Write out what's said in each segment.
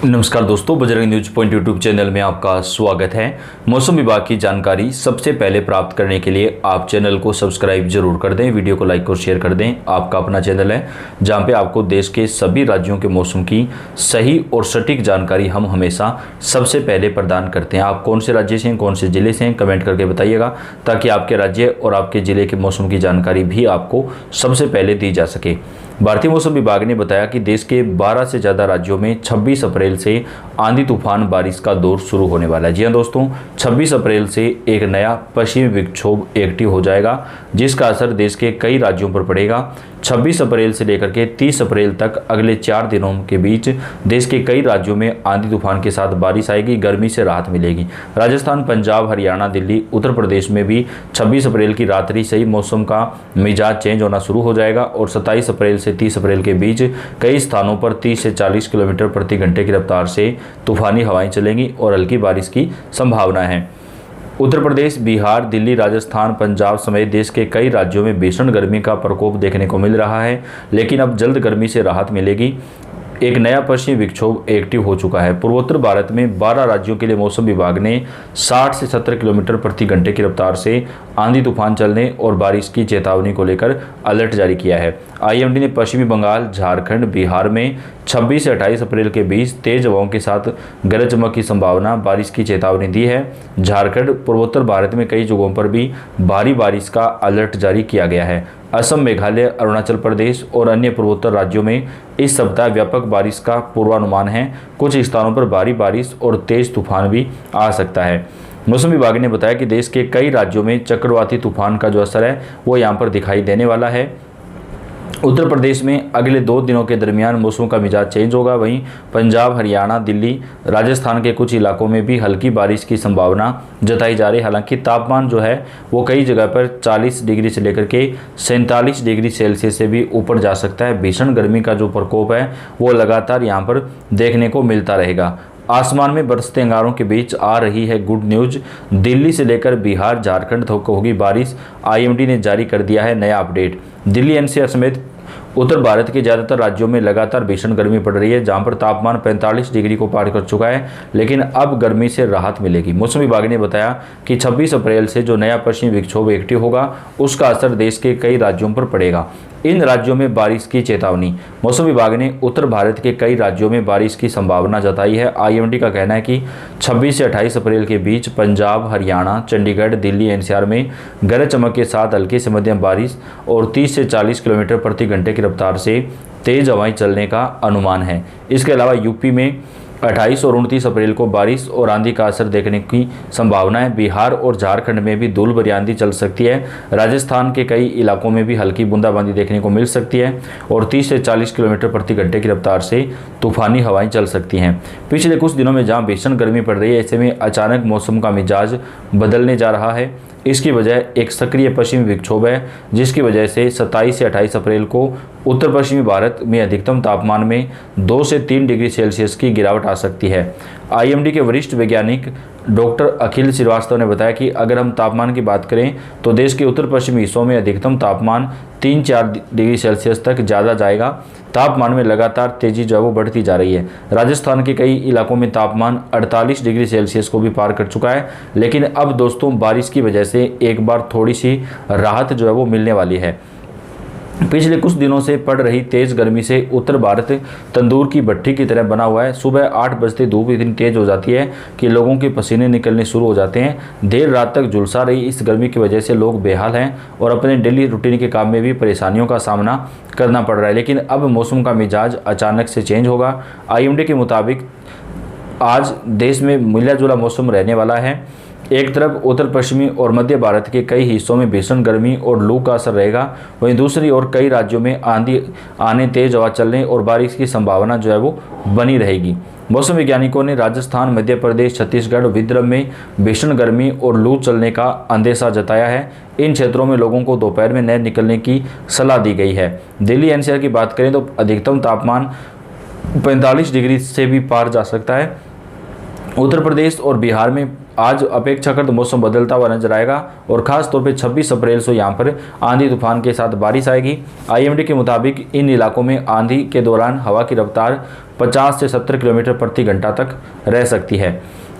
नमस्कार दोस्तों, Bajrang news point YouTube channel में आपका स्वागत है। मौसम विभाग की जानकारी सबसे पहले प्राप्त करने के लिए आप चैनल को सब्सक्राइब जरूर कर दें, वीडियो को लाइक और शेयर कर दें। आपका अपना चैनल है जहां पे आपको देश के सभी राज्यों के मौसम की सही और सटीक जानकारी हम हमेशा सबसे पहले प्रदान करते हैं। आप कौन से राज्य से हैं, कौन से ज़िले से हैं, कमेंट करके बताइएगा ताकि आपके राज्य और आपके ज़िले के मौसम की जानकारी भी आपको सबसे पहले दी जा सके। भारतीय मौसम विभाग ने बताया कि देश के 12 से ज़्यादा राज्यों में 26 अप्रैल से आंधी तूफान बारिश का दौर शुरू होने वाला है। जी हाँ दोस्तों, 26 अप्रैल से एक नया पश्चिमी विक्षोभ एक्टिव हो जाएगा जिसका असर देश के कई राज्यों पर पड़ेगा। 26 अप्रैल से लेकर के 30 अप्रैल तक अगले 4 दिनों के बीच देश के कई राज्यों में आंधी तूफान के साथ बारिश आएगी, गर्मी से राहत मिलेगी। राजस्थान, पंजाब, हरियाणा, दिल्ली, उत्तर प्रदेश में भी 26 अप्रैल की रात्रि से ही मौसम का मिजाज चेंज होना शुरू हो जाएगा और 27 अप्रैल से 30 अप्रैल के बीच कई स्थानों पर 30 से 40 किलोमीटर प्रति घंटे की रफ्तार से तूफानी हवाएं चलेंगी और हल्की बारिश की संभावना है। उत्तर प्रदेश, बिहार, दिल्ली, राजस्थान, पंजाब समेत देश के कई राज्यों में भीषण गर्मी का प्रकोप देखने को मिल रहा है, लेकिन अब जल्द गर्मी से राहत मिलेगी। एक नया पश्चिमी विक्षोभ एक्टिव हो चुका है। पूर्वोत्तर भारत में 12 राज्यों के लिए मौसम विभाग ने 60 से 70 किलोमीटर प्रति घंटे की रफ्तार से आंधी तूफान चलने और बारिश की चेतावनी को लेकर अलर्ट जारी किया है। आईएमडी ने पश्चिमी बंगाल, झारखंड, बिहार में 26 से 28 अप्रैल के बीच तेज हवाओं के साथ गरज चमक की संभावना बारिश की चेतावनी दी है। झारखंड, पूर्वोत्तर भारत में कई जगहों पर भी भारी बारिश का अलर्ट जारी किया गया है। असम, मेघालय, अरुणाचल प्रदेश और अन्य पूर्वोत्तर राज्यों में इस सप्ताह व्यापक बारिश का पूर्वानुमान है। कुछ स्थानों पर भारी बारिश और तेज तूफान भी आ सकता है। मौसम विभाग ने बताया कि देश के कई राज्यों में चक्रवाती तूफान का जो असर है वो यहाँ पर दिखाई देने वाला है। उत्तर प्रदेश में अगले 2 दिनों के दरमियान मौसम का मिजाज चेंज होगा। वहीं पंजाब, हरियाणा, दिल्ली, राजस्थान के कुछ इलाकों में भी हल्की बारिश की संभावना जताई जा रही है। हालांकि तापमान जो है वो कई जगह पर 40 डिग्री से लेकर के 47 डिग्री सेल्सियस से भी ऊपर जा सकता है। भीषण गर्मी का जो प्रकोप है वो लगातार यहाँ पर देखने को मिलता रहेगा। आसमान में बरसते अंगारों के बीच आ रही है गुड न्यूज। दिल्ली से लेकर बिहार, झारखंड तक होगी बारिश। आईएमडी ने जारी कर दिया है नया अपडेट। दिल्ली, एनसीआर समेत उत्तर भारत के ज़्यादातर राज्यों में लगातार भीषण गर्मी पड़ रही है, जहां पर तापमान 45 डिग्री को पार कर चुका है, लेकिन अब गर्मी से राहत मिलेगी। मौसम विभाग ने बताया कि 26 अप्रैल से जो नया पश्चिमी विक्षोभ एक्टिव होगा उसका असर देश के कई राज्यों पर पड़ेगा। इन राज्यों में बारिश की चेतावनी। मौसम विभाग ने उत्तर भारत के कई राज्यों में बारिश की संभावना जताई है। आईएमडी का कहना है कि 26 से 28 अप्रैल के बीच पंजाब, हरियाणा, चंडीगढ़, दिल्ली, एनसीआर में गरज चमक के साथ हल्की से मध्यम बारिश और 30 से 40 किलोमीटर प्रति घंटे की रफ्तार से तेज हवाएं चलने का अनुमान है। इसके अलावा यूपी में 28 और 29 अप्रैल को बारिश और आंधी का असर देखने की संभावना है। बिहार और झारखंड में भी धूल भरी आंधी चल सकती है। राजस्थान के कई इलाकों में भी हल्की बूंदाबांदी देखने को मिल सकती है और 30 से 40 किलोमीटर प्रति घंटे की रफ्तार से तूफानी हवाएं चल सकती हैं। पिछले कुछ दिनों में जहां भीषण गर्मी पड़ रही है, ऐसे में अचानक मौसम का मिजाज बदलने जा रहा है। इसकी वजह एक सक्रिय पश्चिमी विक्षोभ है, जिसकी वजह से 27 से 28 अप्रैल को उत्तर पश्चिमी भारत में अधिकतम तापमान में 2 से 3 डिग्री सेल्सियस की गिरावट आ सकती है। आईएमडी के वरिष्ठ वैज्ञानिक डॉक्टर अखिल श्रीवास्तव ने बताया कि अगर हम तापमान की बात करें तो देश के उत्तर पश्चिमी हिस्सों में अधिकतम तापमान 3-4 डिग्री सेल्सियस तक ज़्यादा जाएगा। तापमान में लगातार तेजी जो है वो बढ़ती जा रही है। राजस्थान के कई इलाकों में तापमान 48 डिग्री सेल्सियस को भी पार कर चुका है, लेकिन अब दोस्तों बारिश की वजह से एक बार थोड़ी सी राहत जो है वो मिलने वाली है। पिछले कुछ दिनों से पड़ रही तेज गर्मी से उत्तर भारत तंदूर की भट्टी की तरह बना हुआ है। सुबह 8 बजते धूप इतनी तेज हो जाती है कि लोगों के पसीने निकलने शुरू हो जाते हैं। देर रात तक झुलसा रही इस गर्मी की वजह से लोग बेहाल हैं और अपने डेली रूटीन के काम में भी परेशानियों का सामना करना पड़ रहा है। लेकिन अब मौसम का मिजाज अचानक से चेंज होगा। आईएमडी के मुताबिक आज देश में मिला जुला मौसम रहने वाला है। एक तरफ उत्तर पश्चिमी और मध्य भारत के कई हिस्सों में भीषण गर्मी और लू का असर रहेगा, वहीं दूसरी ओर कई राज्यों में आंधी आने, तेज हवा चलने और बारिश की संभावना जो है वो बनी रहेगी। मौसम वैज्ञानिकों ने राजस्थान, मध्य प्रदेश, छत्तीसगढ़, विदर्भ में भीषण गर्मी और लू चलने का अंदेशा जताया है। इन क्षेत्रों में लोगों को दोपहर में न निकलने की सलाह दी गई है। दिल्ली, एनसीआर की बात करें तो अधिकतम तापमान 45 डिग्री से भी पार जा सकता है। उत्तर प्रदेश और बिहार में आज अपेक्षाकृत मौसम बदलता हुआ नजर आएगा और खास तौर पे 26 अप्रैल से यहाँ पर आंधी तूफान के साथ बारिश आएगी। आईएमडी के मुताबिक इन इलाकों में आंधी के दौरान हवा की रफ्तार 50 से 70 किलोमीटर प्रति घंटा तक रह सकती है।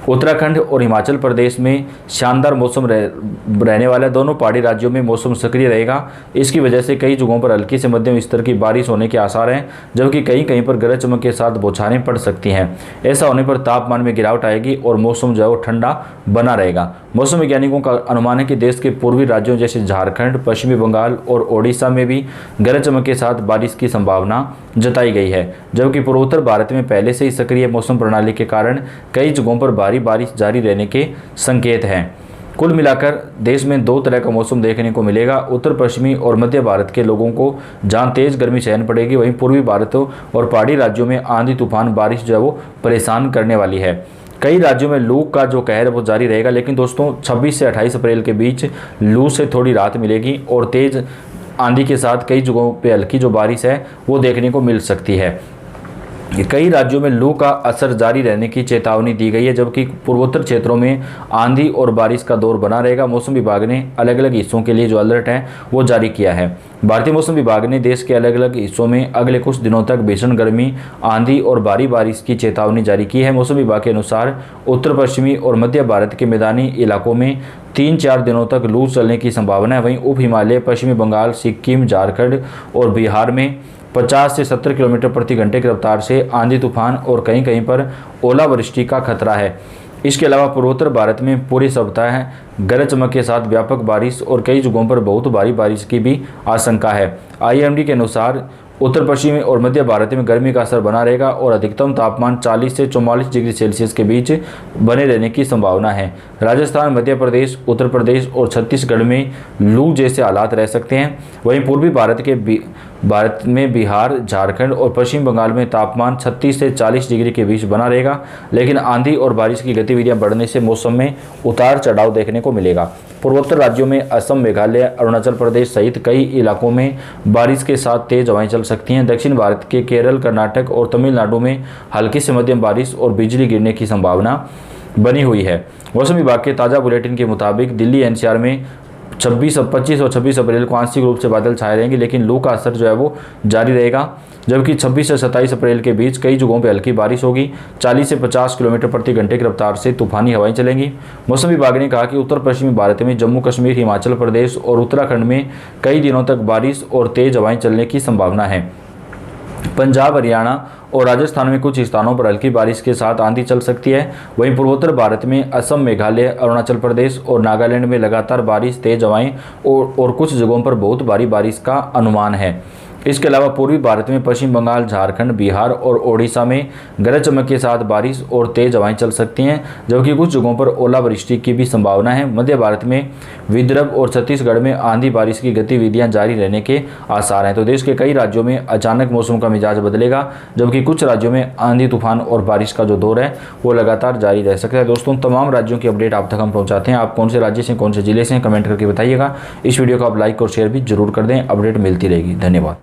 उत्तराखंड और हिमाचल प्रदेश में शानदार मौसम रहने वाला है। दोनों पहाड़ी राज्यों में मौसम सक्रिय रहेगा। इसकी वजह से कई जगहों पर हल्की से मध्यम स्तर की बारिश होने के आसार हैं, जबकि कहीं कहीं पर गरज चमक के साथ बौछारें पड़ सकती हैं। ऐसा होने पर तापमान में गिरावट आएगी और मौसम जो है वो ठंडा बना रहेगा। मौसम वैज्ञानिकों का अनुमान है कि देश के पूर्वी राज्यों जैसे झारखंड, पश्चिमी बंगाल और ओडिशा में भी गरज चमक के साथ बारिश की संभावना जताई गई है, जबकि पूर्वोत्तर भारत में पहले से ही सक्रिय मौसम प्रणाली के कारण कई जगहों पर भारी बारिश जारी रहने के संकेत हैं। कुल मिलाकर देश में दो तरह का मौसम देखने को मिलेगा। उत्तर पश्चिमी और मध्य भारत के लोगों को जहां तेज गर्मी सहन पड़ेगी, वहीं पूर्वी भारत और पहाड़ी राज्यों में आंधी तूफान बारिश जो है वो परेशान करने वाली है। कई राज्यों में लू का जो कहर है वो जारी रहेगा, लेकिन दोस्तों 26 से 28 अप्रैल के बीच लू से थोड़ी राहत मिलेगी और तेज आंधी के साथ कई जगहों पे हल्की जो बारिश है वो देखने को मिल सकती है। कई राज्यों में लू का असर जारी रहने की चेतावनी दी गई है, जबकि पूर्वोत्तर क्षेत्रों में आंधी और बारिश का दौर बना रहेगा। मौसम विभाग ने अलग अलग हिस्सों के लिए जो अलर्ट है वो जारी किया है। भारतीय मौसम विभाग ने देश के अलग अलग हिस्सों में अगले कुछ दिनों तक भीषण गर्मी, आंधी और भारी बारिश की चेतावनी जारी की है। मौसम विभाग के अनुसार उत्तर पश्चिमी और मध्य भारत के मैदानी इलाकों में 3-4 दिनों तक लू चलने की संभावना है। वहीं उप हिमालय, पश्चिमी बंगाल, सिक्किम, झारखंड और बिहार में 50 से 70 किलोमीटर प्रति घंटे की रफ्तार से आंधी तूफान और कहीं कहीं पर ओलावृष्टि का खतरा है। इसके अलावा पूर्वोत्तर भारत में पूरे सप्ताह गरज चमक के साथ व्यापक बारिश और कई जगहों पर बहुत भारी बारिश की भी आशंका है। आईएमडी के अनुसार उत्तर पश्चिमी और मध्य भारत में गर्मी का असर बना रहेगा और अधिकतम तापमान 40 से 44 डिग्री सेल्सियस के बीच बने रहने की संभावना है। राजस्थान, मध्य प्रदेश, उत्तर प्रदेश और छत्तीसगढ़ में लू जैसे हालात रह सकते हैं। वहीं पूर्वी भारत में बिहार, झारखंड और पश्चिम बंगाल में तापमान 36 से 40 डिग्री के बीच बना रहेगा, लेकिन आंधी और बारिश की गतिविधियां बढ़ने से मौसम में उतार चढ़ाव देखने को मिलेगा। पूर्वोत्तर राज्यों में असम, मेघालय, अरुणाचल प्रदेश सहित कई इलाकों में बारिश के साथ तेज हवाएं चल सकती हैं। दक्षिण भारत के केरल, कर्नाटक और तमिलनाडु में हल्की से मध्यम बारिश और बिजली गिरने की संभावना बनी हुई है। मौसम विभाग के ताज़ा बुलेटिन के मुताबिक दिल्ली एनसीआर में 25 और 26 अप्रैल को आंशिक रूप से बादल छाए रहेंगे, लेकिन लू का असर जो है वो जारी रहेगा, जबकि 26 से 27 अप्रैल के बीच कई जगहों पर हल्की बारिश होगी। 40 से 50 किलोमीटर प्रति घंटे की रफ्तार से तूफानी हवाएं चलेंगी। मौसम विभाग ने कहा कि उत्तर पश्चिमी भारत में जम्मू कश्मीर, हिमाचल प्रदेश और उत्तराखंड में कई दिनों तक बारिश और तेज हवाएं चलने की संभावना है। पंजाब, हरियाणा और राजस्थान में कुछ स्थानों पर हल्की बारिश के साथ आंधी चल सकती है। वहीं पूर्वोत्तर भारत में असम, मेघालय, अरुणाचल प्रदेश और नागालैंड में लगातार बारिश, तेज हवाएं और कुछ जगहों पर बहुत भारी बारिश का अनुमान है। इसके अलावा पूर्वी भारत में पश्चिम बंगाल, झारखंड, बिहार और ओडिशा में गरज चमक के साथ बारिश और तेज हवाएं चल सकती हैं, जबकि कुछ जगहों पर ओलावृष्टि की भी संभावना है। मध्य भारत में विदर्भ और छत्तीसगढ़ में आंधी बारिश की गतिविधियां जारी रहने के आसार हैं। तो देश के कई राज्यों में अचानक मौसम का मिजाज बदलेगा, जबकि कुछ राज्यों में आंधी तूफान और बारिश का जो दौर है वो लगातार जारी रह सकता है। दोस्तों, तमाम राज्यों की अपडेट आप तक हम पहुँचाते हैं। आप कौन से राज्य से, कौन से जिले से, कमेंट करके बताइएगा। इस वीडियो को आप लाइक और शेयर भी जरूर कर दें। अपडेट मिलती रहेगी। धन्यवाद।